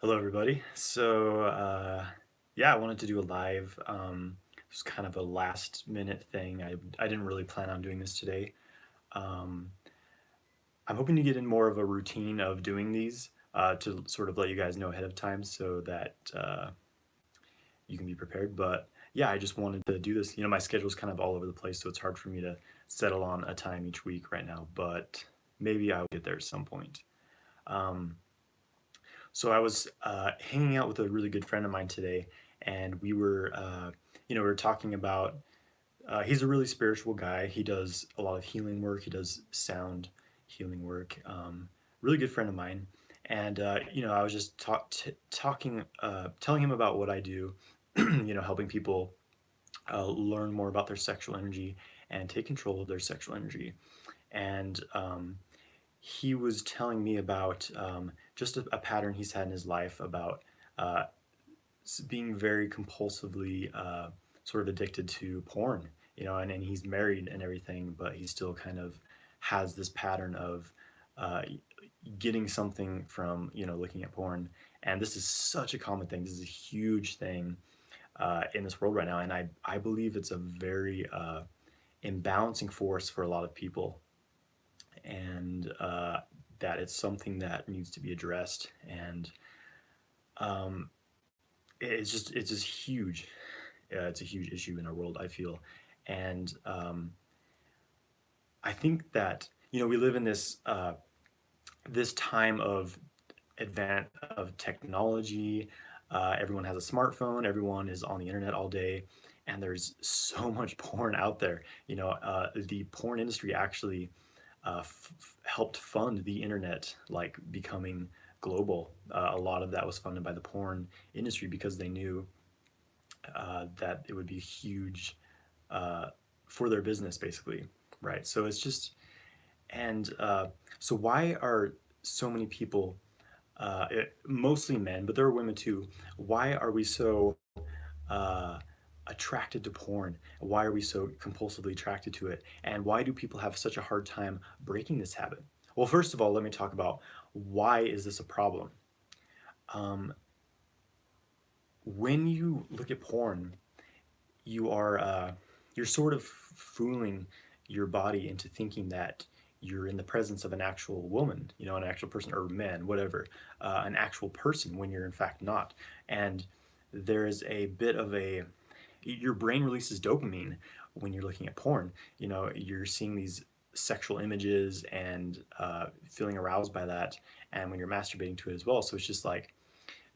Hello, everybody. Yeah, I wanted to do a live. It was kind of a last minute thing. I didn't really plan on doing this today. Um, I'm hoping to get in more of a routine of doing these to sort of let you guys know ahead of time so that you can be prepared. But yeah, I just wanted to do this. My schedule's kind of all over the place, so it's hard for me to settle on a time each week right now. But maybe I'll get there at some point. Um, So I was hanging out with a really good friend of mine today, and we were talking about. He's a really spiritual guy. He does a lot of healing work. He does sound healing work. Really good friend of mine, and I was just telling him about what I do. Helping people learn more about their sexual energy and take control of their sexual energy. And he was telling me about just a pattern he's had in his life about uh, being very compulsively sort of addicted to porn, and he's married and everything, but he still kind of has this pattern of uh, getting something from, looking at porn. And this is such a common thing. This is a huge thing in this world right now. And I believe it's a very imbalancing force for a lot of people. And that it's something that needs to be addressed. And um, it's just huge. It's a huge issue in our world, I feel. And I think that we live in this time of technology. Everyone has a smartphone. Everyone is on the internet all day, and there's so much porn out there. The porn industry actually helped fund the internet like becoming global. A lot of that was funded by the porn industry because they knew that it would be huge uh, for their business, basically, right? So it's just and so why are so many people, mostly men, but there are women too? Why are we so uh, attracted to porn? Why are we so compulsively attracted to it? And why do people have such a hard time breaking this habit? Well, first of all, let me talk about why is this a problem? Um, when you look at porn, you are you're sort of fooling your body into thinking that you're in the presence of an actual woman, an actual person, or man, whatever, an actual person, when you're in fact not. And there is a bit of a your brain releases dopamine when you're looking at porn. You're seeing these sexual images and feeling aroused by that, and when you're masturbating to it as well. So it's just like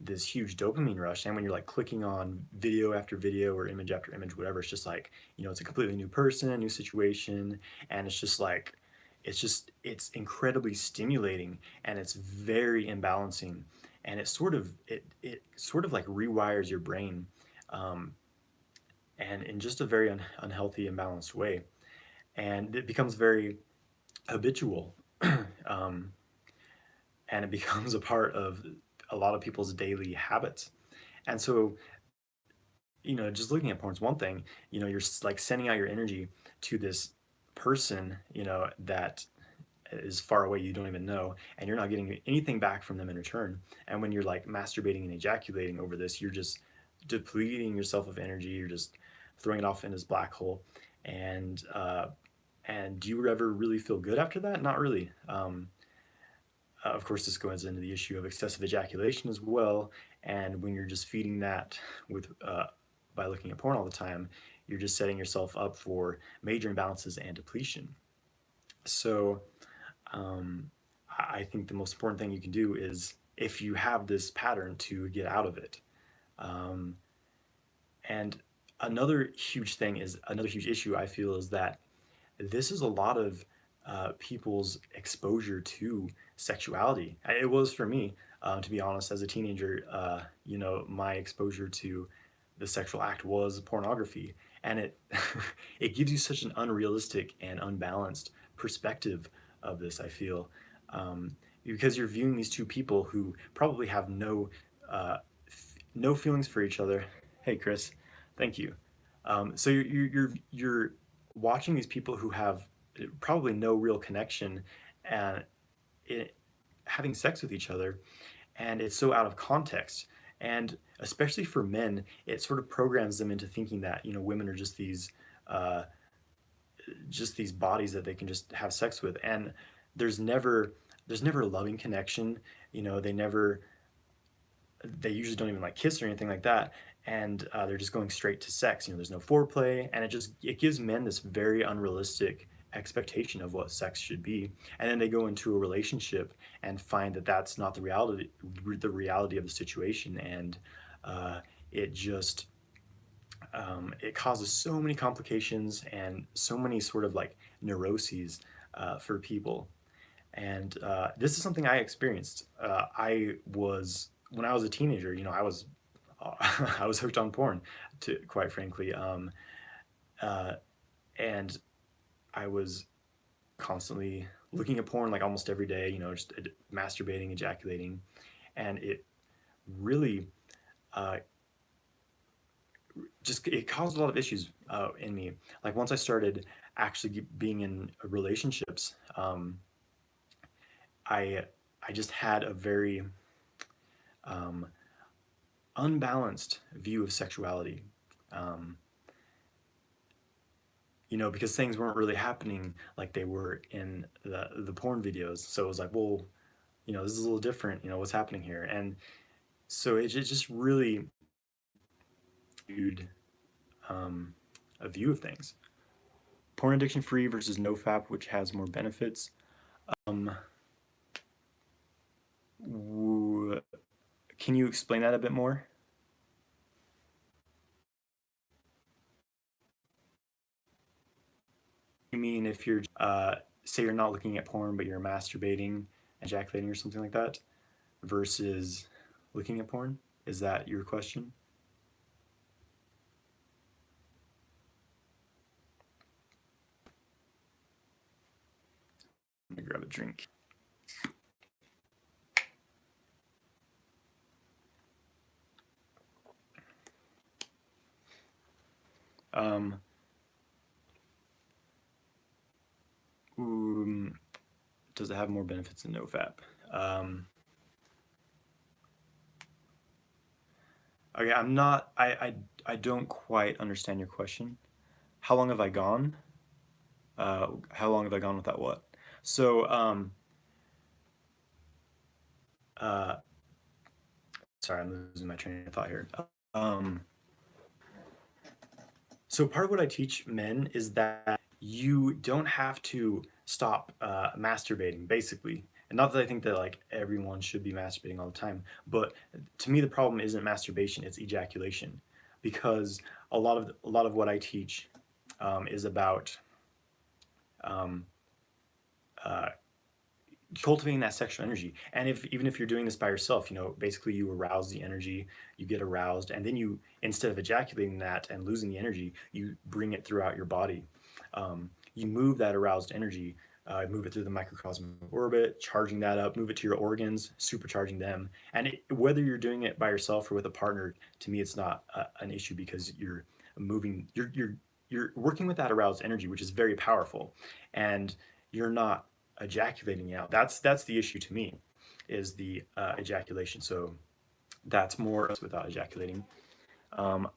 this huge dopamine rush. And when you're like clicking on video after video or image after image, whatever, it's just like, it's a completely new person, a new situation. And it's just like, it's incredibly stimulating, and it's very imbalancing. And it sort of like rewires your brain, um, and in just a very unhealthy, imbalanced way. And it becomes very habitual. um, and it becomes a part of a lot of people's daily habits. And so, just looking at porn is one thing. You're like sending out your energy to this person, that is far away, you don't even know, and you're not getting anything back from them in return. And when you're like masturbating and ejaculating over this, you're just depleting yourself of energy. You're just throwing it off in this black hole. And do you ever really feel good after that? Not really. Of course, this goes into the issue of excessive ejaculation as well. And when you're just feeding that with by looking at porn all the time, you're just setting yourself up for major imbalances and depletion. So I think the most important thing you can do is, if you have this pattern, to get out of it. Um, and another huge issue I feel is that this is a lot of people's exposure to sexuality. It was for me, to be honest, as a teenager. My exposure to the sexual act was pornography, and it it gives you such an unrealistic and unbalanced perspective of this. I feel, because you're viewing these two people who probably have no feelings for each other. Hey, Chris, thank you. So you're watching these people who have probably no real connection and it, having sex with each other, and it's so out of context. And especially for men, it sort of programs them into thinking that, you know, women are uh, just these bodies that they can just have sex with, and there's never there's never a loving connection. You know, they usually don't even like kiss or anything like that, and they're just going straight to sex. You know, there's no foreplay, and it gives men this very unrealistic expectation of what sex should be, and then they go into a relationship and find that that's not the reality of the situation, and uh, it just it causes so many complications and so many sort of like neuroses for people. And this is something I experienced. When I was a teenager, you know, I was hooked on porn, to quite frankly, uh, and I was constantly looking at porn like almost every day. You know, just masturbating, ejaculating, and it really uh, just it caused a lot of issues in me. Like once I started actually being in relationships, I I just had a very um, unbalanced view of sexuality. Um, you know, because things weren't really happening like they were in the porn videos. So it was like, well, you know, this is a little different. You know, what's happening here? And so it just really viewed um, a view of things. Porn addiction free versus NoFap, which has more benefits. Um, can you explain that a bit more? You mean if you're, say you're not looking at porn, but you're masturbating, ejaculating, or something like that, versus looking at porn? Is that your question? Let me grab a drink. Um, um, does it have more benefits than NoFap? Um, okay, I'm not. I don't quite understand your question. How long have I gone? How long have I gone without what? So, uh, sorry, I'm losing my train of thought here. Um, so part of what I teach men is that you don't have to stop masturbating, basically. And not that I think that like everyone should be masturbating all the time, but to me the problem isn't masturbation; it's ejaculation, because a lot of what I teach is about um, uh, cultivating that sexual energy. And if even if you're doing this by yourself, you know, basically you arouse the energy, you get aroused, and then you, instead of ejaculating that and losing the energy, you bring it throughout your body. You move that aroused energy, move it through the microcosmic orbit, charging that up, move it to your organs, supercharging them. And whether you're doing it by yourself or with a partner, to me, it's not an issue, because moving, you're working with that aroused energy, which is very powerful, and you're not ejaculating out. That's the issue to me, is the ejaculation. So that's more without ejaculating. Um,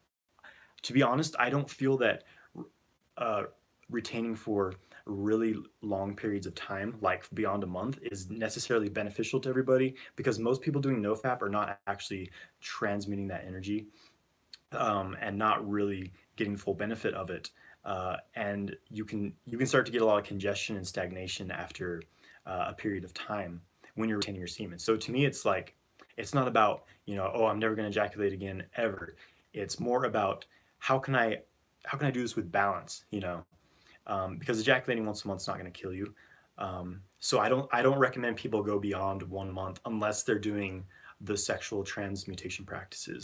to be honest, I don't feel that uh, retaining for really long periods of time, like beyond a month, is necessarily beneficial to everybody, because most people doing NoFap are not actually transmitting that energy, and not really getting full benefit of it. And you can start to get a lot of congestion and stagnation after a period of time when you're retaining your semen. So to me, it's like it's not about, you know, oh, I'm never going to ejaculate again ever. It's more about how can I how can I do this with balance, you know? Because ejaculating once a month is not going to kill you. So I don't recommend people go beyond 1 month unless they're doing the sexual transmutation practices.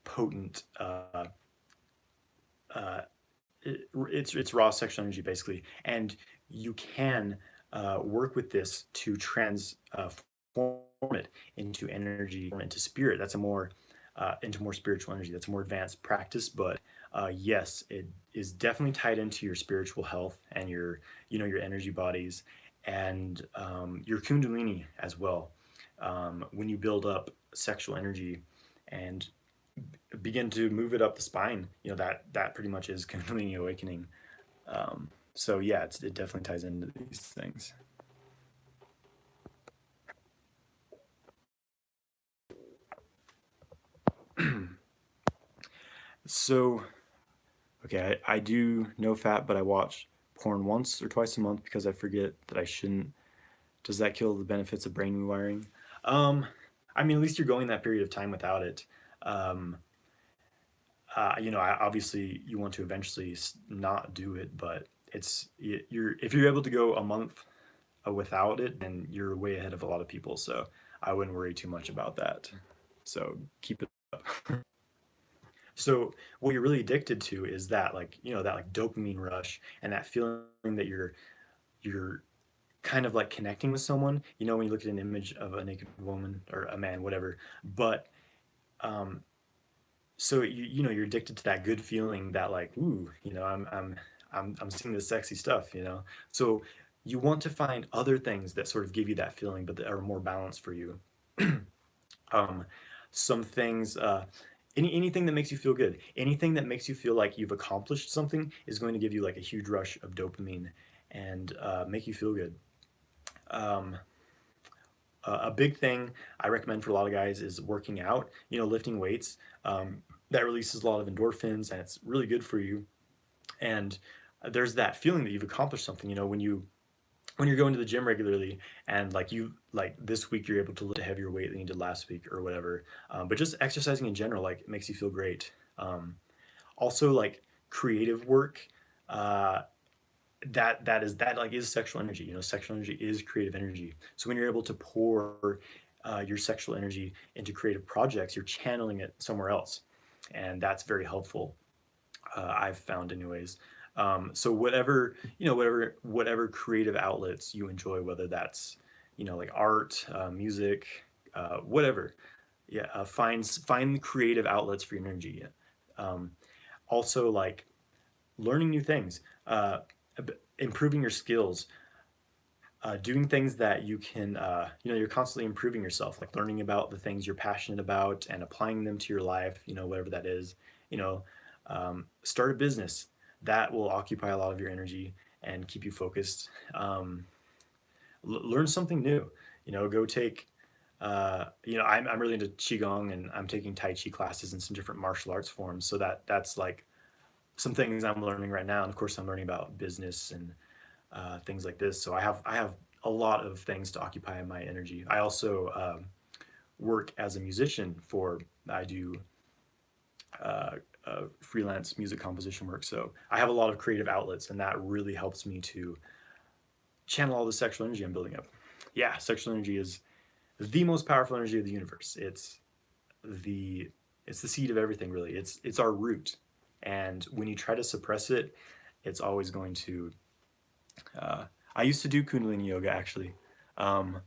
Potent uh, it's raw sexual energy, basically, and you can work with this to transform it into energy, into spirit. That's a more into more spiritual energy. That's a more advanced practice, but yes, it is definitely tied into your spiritual health and your, you know, your energy bodies, and your kundalini as well. when you build up sexual energy and begin to move it up the spine, that pretty much is Kundalini awakening. So yeah, it definitely ties into these things. So, okay, I do no fat, but I watch porn once or twice a month because I forget that I shouldn't. Does that kill the benefits of brain rewiring? Um, I mean, at least you're going that period of time without it. Um, obviously you want to eventually not do it, but you're if you're able to go a month without it, then you're way ahead of a lot of people. So I wouldn't worry too much about that. So keep it up. So what you're really addicted to is that that dopamine rush and that feeling that you're kind of like connecting with someone. When you look at an image of a naked woman or a man, whatever. But um, so you're addicted to that good feeling that like, ooh, I'm seeing this sexy stuff. So you want to find other things that sort of give you that feeling, but that are more balanced for you. um, some things, anything that makes you feel good, anything that makes you feel like you've accomplished something is going to give you like a huge rush of dopamine and make you feel good. Um, a big thing I recommend for a lot of guys is working out, lifting weights. That releases a lot of endorphins and it's really good for you. And there's that feeling that you've accomplished something, when you're going to the gym regularly and like this week you're able to lift a heavier weight than you did last week or whatever. But just exercising in general, like it makes you feel great. Also like creative work, uh, that is sexual energy. Sexual energy is creative energy. So when you're able to pour your sexual energy into creative projects, you're channeling it somewhere else, and that's very helpful. I've found, anyways. So whatever creative outlets you enjoy, whether that's like art, music, whatever. Yeah, find creative outlets for your energy. Um, Also, like learning new things, improving your skills, doing things that you can, you're constantly improving yourself, like learning about the things you're passionate about and applying them to your life, whatever that is. You know, Start a business that will occupy a lot of your energy and keep you focused. Learn something new. Go take. I'm really into qigong, and I'm taking tai chi classes and some different martial arts forms. So that's like some things I'm learning right now. And of course, I'm learning about business and things like this. So I have a lot of things to occupy my energy. I also work as a musician for I do freelance music composition work. So I have a lot of creative outlets, and that really helps me to channel all the sexual energy I'm building up. Yeah, sexual energy is the most powerful energy of the universe. The it's the seed of everything, really. It's our root, and when you try to suppress it, it's always going to. I used to do Kundalini yoga actually. Um,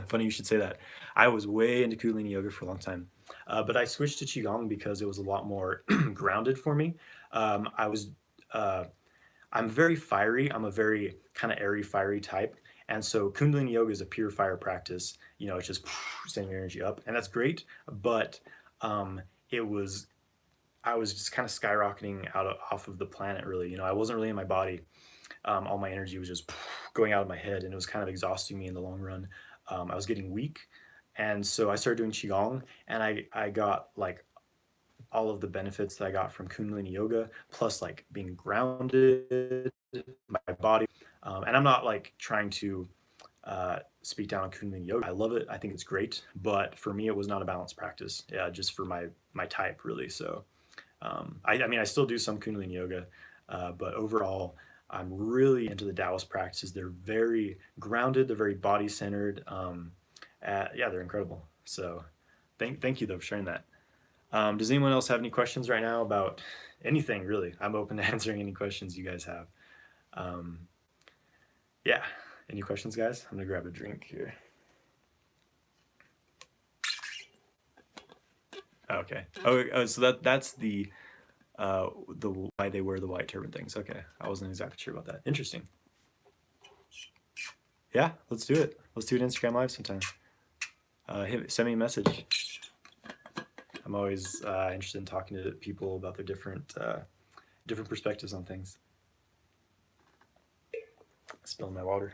Funny you should say that. I was way into Kundalini yoga for a long time, but I switched to Qigong because it was a lot more grounded for me. I was uh, I'm very fiery. I'm a very kind of airy, fiery type. And so Kundalini Yoga is a pure fire practice. It's just sending your energy up, and that's great. But um, it was I was just kind of skyrocketing off of the planet. Really, I wasn't really in my body. All my energy was just going out of my head, and it was kind of exhausting me in the long run. I was getting weak, and so I started doing qigong, and I got like all of the benefits that I got from Kundalini yoga, plus like being grounded, my body. And I'm not like trying to speak down on Kundalini yoga. I love it. I think it's great, but for me, it was not a balanced practice. Yeah, just for my type, really. So, I mean, I still do some Kundalini yoga, but overall, I'm really into the Taoist practices. They're very grounded. They're very body centered. Yeah, they're incredible. So, thank you though for sharing that. Does anyone else have any questions right now about anything, really? I'm open to answering any questions you guys have. Um, yeah, any questions, guys? I'm gonna grab a drink here. Okay. Oh, so that's the why they wear the white turban things. Okay, I wasn't exactly sure about that. Interesting. Yeah, let's do it. Let's do an Instagram live sometime. send me a message. I'm always interested in talking to people about their different perspectives on things. Spilling my water.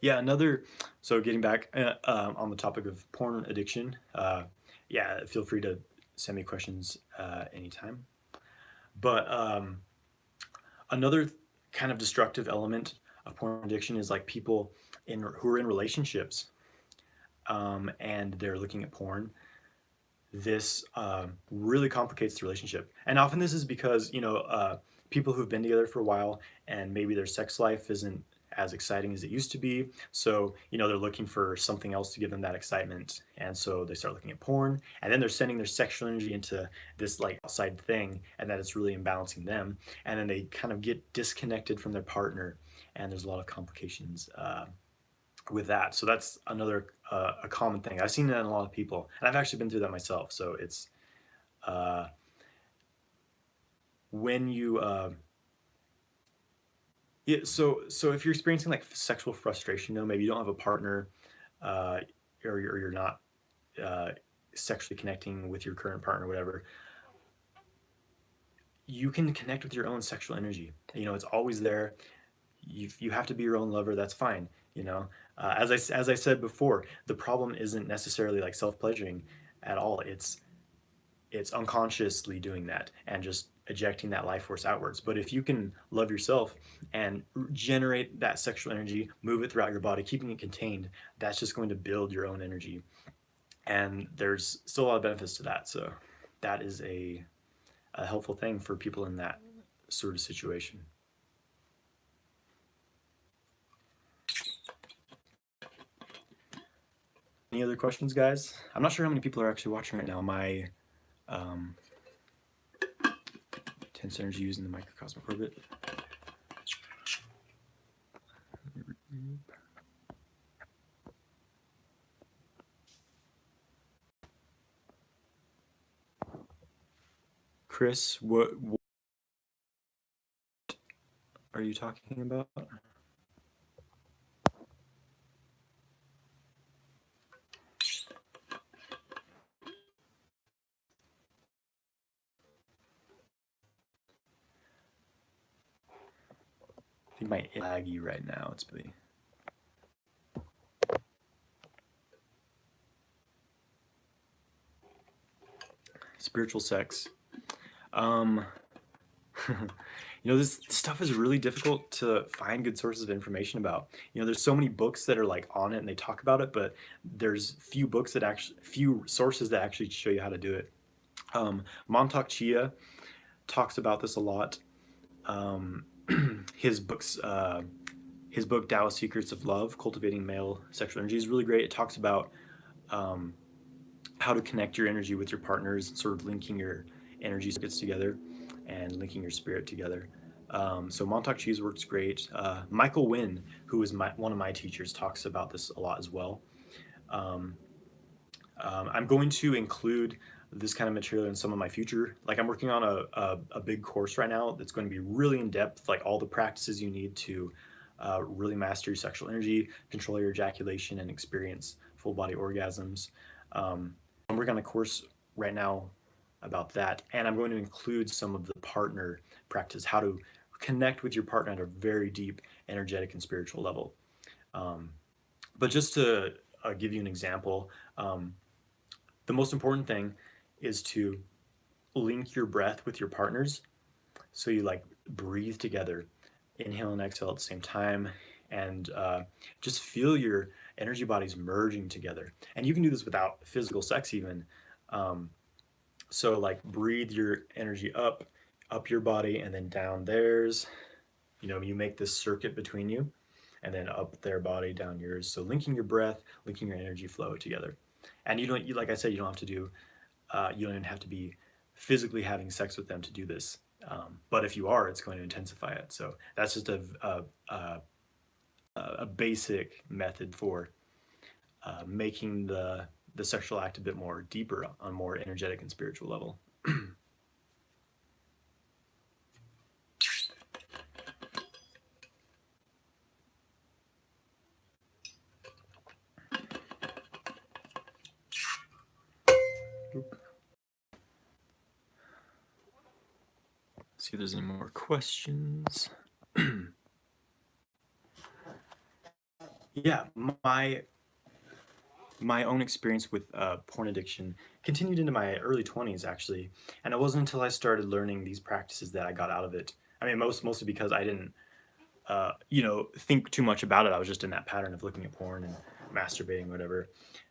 Yeah, so getting back on the topic of porn addiction, yeah, feel free to send me questions anytime. But another kind of destructive element of porn addiction is like people who are in relationships, and they're looking at porn. This really complicates the relationship, and often this is because people who've been together for a while and maybe their sex life isn't as exciting as it used to be. So they're looking for something else to give them that excitement, and so they start looking at porn, and then they're sending their sexual energy into this like outside thing, and that it's really imbalancing them, and then they kind of get disconnected from their partner, and there's a lot of complications with that. So that's another a common thing. I've seen that in a lot of people, and I've actually been through that myself. So it's uh, when you yeah. So if you're experiencing like sexual frustration, maybe you don't have a partner, uh, or you're not uh, sexually connecting with your current partner, or whatever. You can connect with your own sexual energy. It's always there. You have to be your own lover. That's fine. As I said before, the problem isn't necessarily like self pleasuring at all. It's unconsciously doing that and just ejecting that life force outwards. But if you can love yourself and generate that sexual energy, move it throughout your body, keeping it contained, that's just going to build your own energy. And there's still a lot of benefits to that. So that is a helpful thing for people in that sort of situation. Any other questions, guys? I'm not sure how many people are actually watching right now. My um, intense energy using the microcosmic orbit. Chris, what are you talking about? I think my laggy right now. It's pretty. Spiritual sex. Um, this stuff is really difficult to find good sources of information about. There's so many books that are like on it and they talk about it, but there's few sources that actually show you how to do it. Montauk Chia talks about this a lot. Um, his his book Tao Secrets of Love, Cultivating Male Sexual Energy, is really great. It talks about um, how to connect your energy with your partners, sort of linking your energy circuits together and linking your spirit together. So Montauk Cheese works great. Michael Wynn, who is one of my teachers, talks about this a lot as well. Um, I'm going to include this kind of material in some of my future. Like I'm working on a big course right now that's going to be really in depth, like all the practices you need to really master your sexual energy, control your ejaculation, and experience full body orgasms. I'm working on a course right now about that, and I'm going to include some of the partner practice, how to connect with your partner at a very deep energetic and spiritual level. Um, but just to give you an example, the most important thing is to link your breath with your partner's. So you like breathe together, inhale and exhale at the same time, and just feel your energy bodies merging together. And you can do this without physical sex even. Um, so like breathe your energy up your body, and then down theirs. You make this circuit between you, and then up their body, down yours. So linking your breath, linking your energy flow together. And like I said, you don't have to do you don't even have to be physically having sex with them to do this. But if you are, it's going to intensify it. So that's just a basic method for making the sexual act a bit more deeper on a more energetic and spiritual level. See if there's any more questions. Yeah, my own experience with porn addiction continued into my early 20s actually, and it wasn't until I started learning these practices that I got out of it. I mean, mostly because I didn't, think too much about it. I was just in that pattern of looking at porn and masturbating, whatever.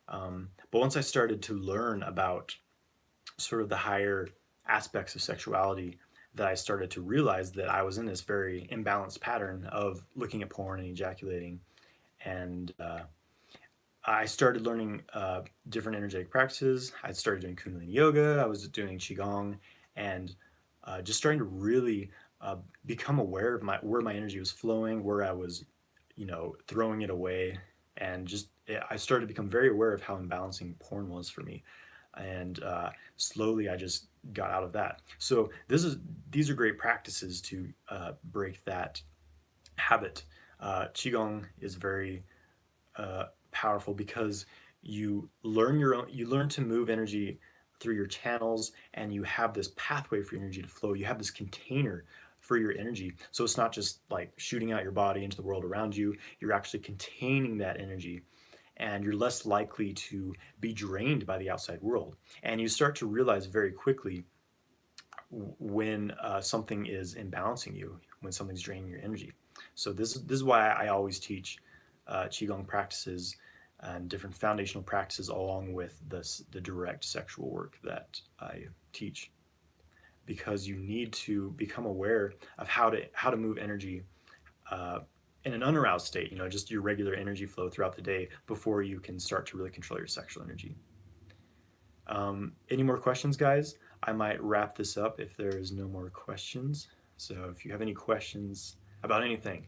But once I started to learn about sort of the higher aspects of sexuality, that I started to realize that I was in this very imbalanced pattern of looking at porn and ejaculating, and I started learning different energetic practices. I started doing Kundalini yoga. I was doing qigong, and just starting to really become aware of my where my energy was flowing, where I was, throwing it away, and I started to become very aware of how imbalancing porn was for me, and slowly I just got out of that. So these are great practices to break that habit. Qigong is very powerful because you learn to move energy through your channels, and you have this pathway for your energy to flow. You have this container for your energy, so it's not just like shooting out your body into the world around you. You're actually containing that energy, and you're less likely to be drained by the outside world. And you start to realize very quickly when something is imbalancing you, when something's draining your energy. So this is why I always teach qigong practices and different foundational practices along with the direct sexual work that I teach, because you need to become aware of how to move energy in an unaroused state, just your regular energy flow throughout the day before you can start to really control your sexual energy. Any more questions, guys? I might wrap this up if there's no more questions. So if you have any questions about anything,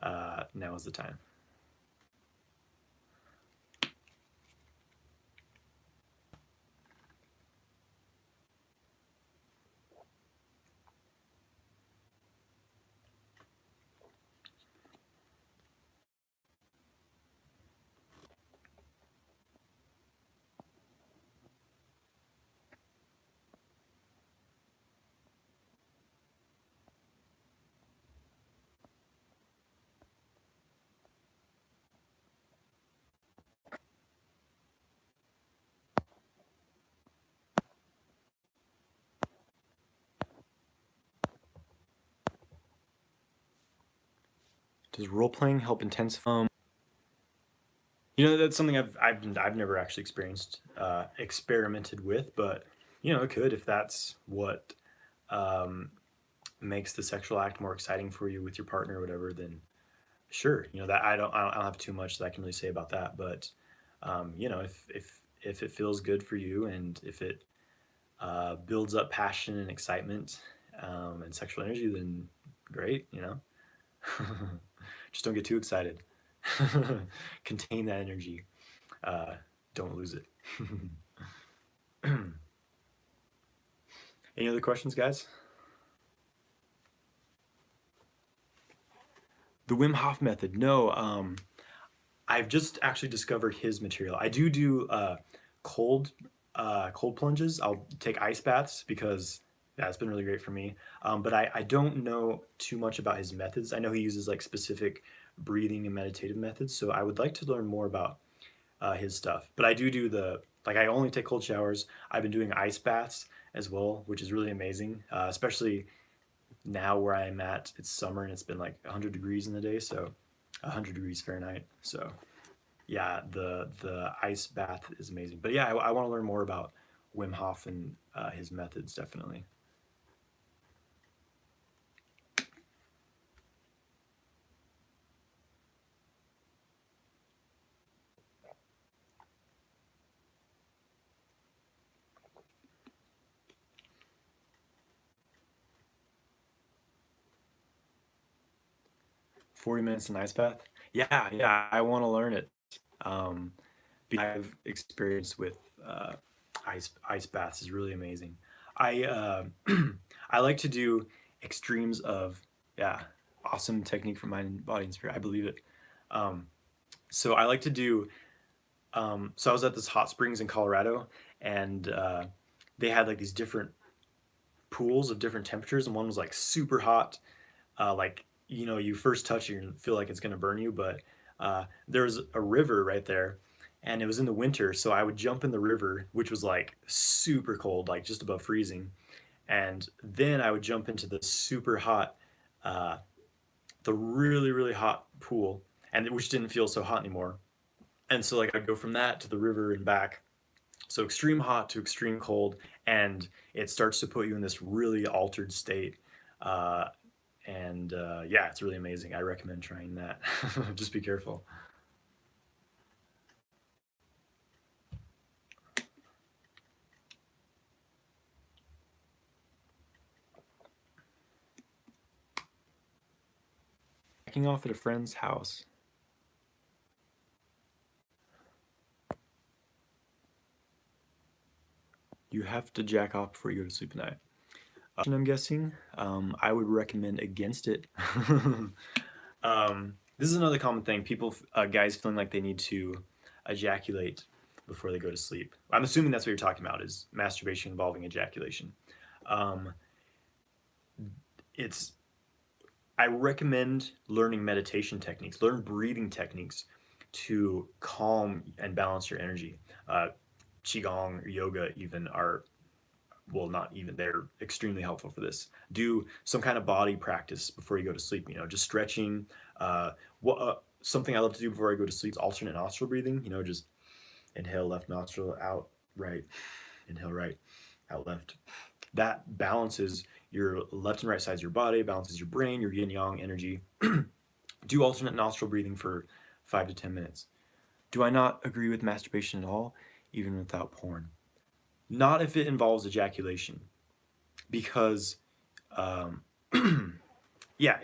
now is the time. Does role playing help intensify? That's something I've never actually experimented with, but it could, if that's what um, makes the sexual act more exciting for you with your partner or whatever. Then sure, that I don't have too much that I can really say about that. But if it feels good for you, and if it builds up passion and excitement and sexual energy, then great. Just don't get too excited. Contain that energy. Don't lose it. Any other questions, guys? The Wim Hof method. No, I've just actually discovered his material. I do cold cold plunges. I'll take ice baths because that's been really great for me. But I don't know too much about his methods. I know he uses like specific breathing and meditative methods. So I would like to learn more about his stuff. But I do I only take cold showers. I've been doing ice baths as well, which is really amazing, especially now where I'm at. It's summer and it's been like 100 degrees in the day, so 100 degrees Fahrenheit. So yeah, the ice bath is amazing. But yeah, I want to learn more about Wim Hof and his methods, definitely. 40 minutes in ice bath. Yeah, I want to learn it. Um, I've experienced with ice baths is really amazing. I I like to do extremes of, yeah, awesome technique for mind, body, and spirit. I believe it. Um, so I like to do. So I was at this hot springs in Colorado, and they had like these different pools of different temperatures, and one was like super hot, like you first touch it and feel like it's gonna burn you, but there's a river right there, and it was in the winter, so I would jump in the river, which was like super cold, like just above freezing, and then I would jump into the super hot, uh, the really really hot pool, and which didn't feel so hot anymore, and so like I'd go from that to the river and back, so extreme hot to extreme cold, and it starts to put you in this really altered state. Uh, and yeah, it's really amazing. I recommend trying that. Just be careful. Jacking off at a friend's house. You have to jack off before you go to sleep at night. I'm guessing. I would recommend against it. This is another common thing. People, guys, feeling like they need to ejaculate before they go to sleep. I'm assuming that's what you're talking about, is masturbation involving ejaculation. Um, it's I recommend learning meditation techniques, learn breathing techniques to calm and balance your energy. Qigong, yoga, even are, well, not even, they're extremely helpful for this. Do some kind of body practice before you go to sleep, just stretching. Something I love to do before I go to sleep is alternate nostril breathing, just inhale left nostril, out right, inhale right, out left. That balances your left and right sides of your body, balances your brain, your yin yang energy. Do alternate nostril breathing for 5 to 10 minutes. Do I not agree with masturbation at all, even without porn? Not if it involves ejaculation, because um, yeah,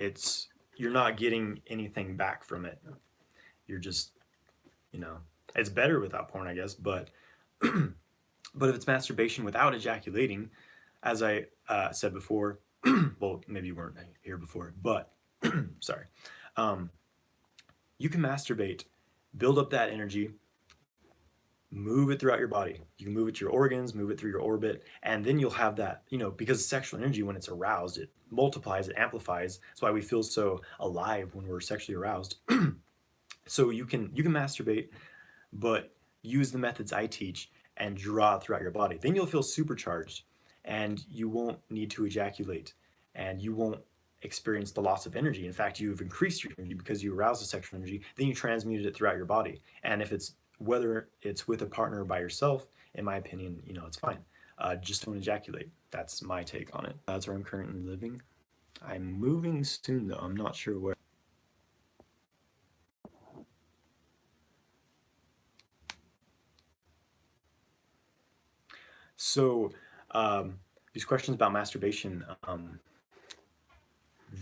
you're not getting anything back from it. You're just, you know, it's better without porn, I guess, but but if it's masturbation without ejaculating, as I said before, well, maybe you weren't here before, but sorry, um, you can masturbate, build up that energy, move it throughout your body. You can move it to your organs, move it through your orbit, and then you'll have that, because sexual energy, when it's aroused, it multiplies, it amplifies. That's why we feel so alive when we're sexually aroused. So you can masturbate, but use the methods I teach and draw it throughout your body. Then you'll feel supercharged, and you won't need to ejaculate, and you won't experience the loss of energy. In fact, you've increased your energy because you aroused the sexual energy, then you transmuted it throughout your body. And if it's whether it's with a partner or by yourself, in my opinion, it's fine. Just don't ejaculate. That's my take on it. That's where I'm currently living. I'm moving soon, though. I'm not sure where. So, these questions about masturbation,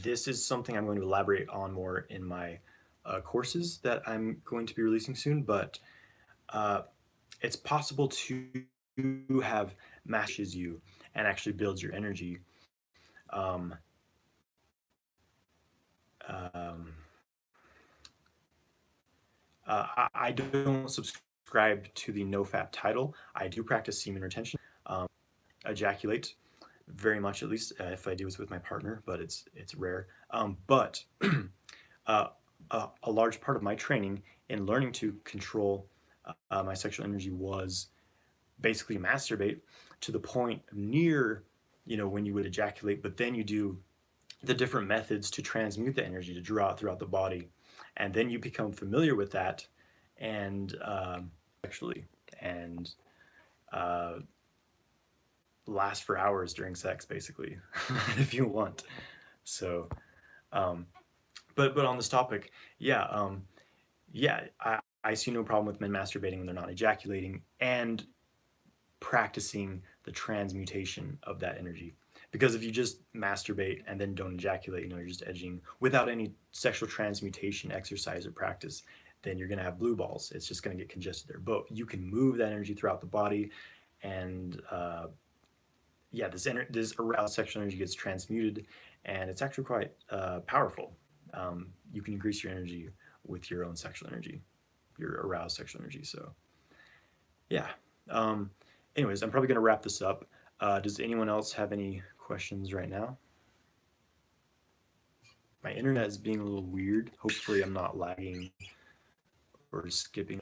this is something I'm going to elaborate on more in my courses that I'm going to be releasing soon, but uh, it's possible to have matches you and actually builds your energy. Um, um, I don't subscribe to the no fap title. I do practice semen retention, ejaculate very much, at least if I do it with my partner, but it's rare. But uh, a large part of my training in learning to control my sexual energy was basically masturbate to the point near, when you would ejaculate, but then you do the different methods to transmute the energy to draw it throughout the body, and then you become familiar with that, and actually, and uh, last for hours during sex, basically, if you want. So, um, but on this topic, yeah, yeah, I see no problem with men masturbating when they're not ejaculating and practicing the transmutation of that energy. Because if you just masturbate and then don't ejaculate, you're just edging without any sexual transmutation exercise or practice, then you're going to have blue balls. It's just going to get congested there. But you can move that energy throughout the body, and yeah, this aroused sexual energy gets transmuted, and it's actually quite powerful. You can increase your energy with your own sexual energy, your aroused sexual energy. So, yeah. Anyways, I'm probably going to wrap this up. Does anyone else have any questions right now. My internet is being a little weird. Hopefully I'm not lagging or skipping.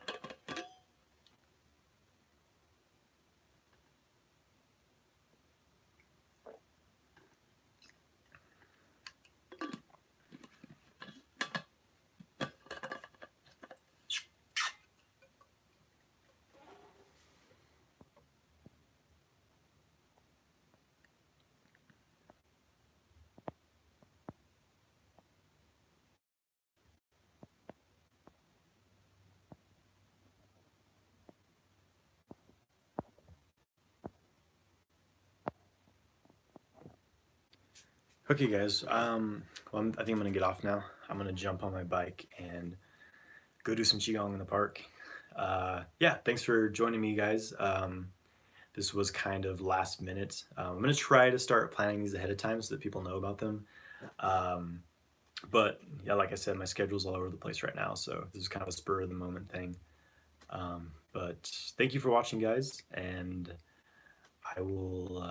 Okay, guys. Well, I think I'm gonna get off now. I'm gonna jump on my bike and go do some qigong in the park. Yeah, thanks for joining me, guys. This was kind of last minute. I'm gonna try to start planning these ahead of time so that people know about them. Um, but yeah, like I said, my schedule's all over the place right now, so this is kind of a spur of the moment thing. But thank you for watching, guys, and I will